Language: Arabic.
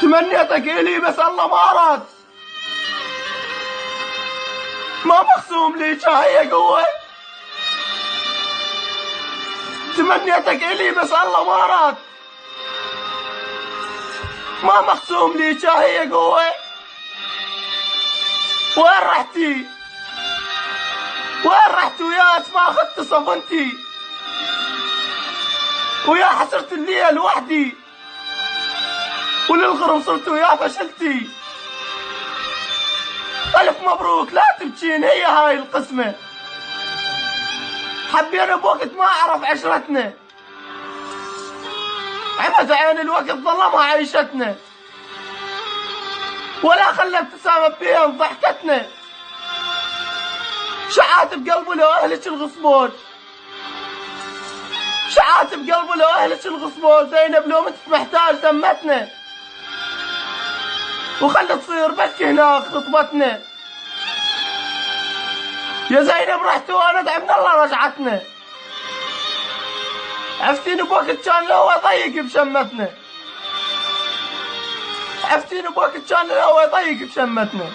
تمنيتك إلي بس الله ما أراد. ما مخصوم لي هي قوة. تمنيتك إلي بس الله ما أراد. ما مخصوم لي هي قوة. وين رحتي؟ وين رحت وياك ما أخذت صفنتي؟ ويا حسرت الليل وحدي، وللغرب صرت ويا فشلتي. ألف مبروك لا تبكين، هي هاي القسمة. حبينا بوقت ما أعرف عشرتنا، عمت عين الوقت ظلمها عيشتنا، ولا خلى ابتسامة بين ضحكتنا. شعات بقلبه لو أهلك الغصبون، شعات بقلبه لو أهلك الغصبون. زينب لو مت محتاج دمتنا، وخلت تصير بك هناك خطبتنا. يا زينب رحت وانا دعم من الله رجعتنا. عفتيني بوقت كان الهوى ضيق بشمتنا، عفتيني بوقت كان الهوى ضيق بشمتنا.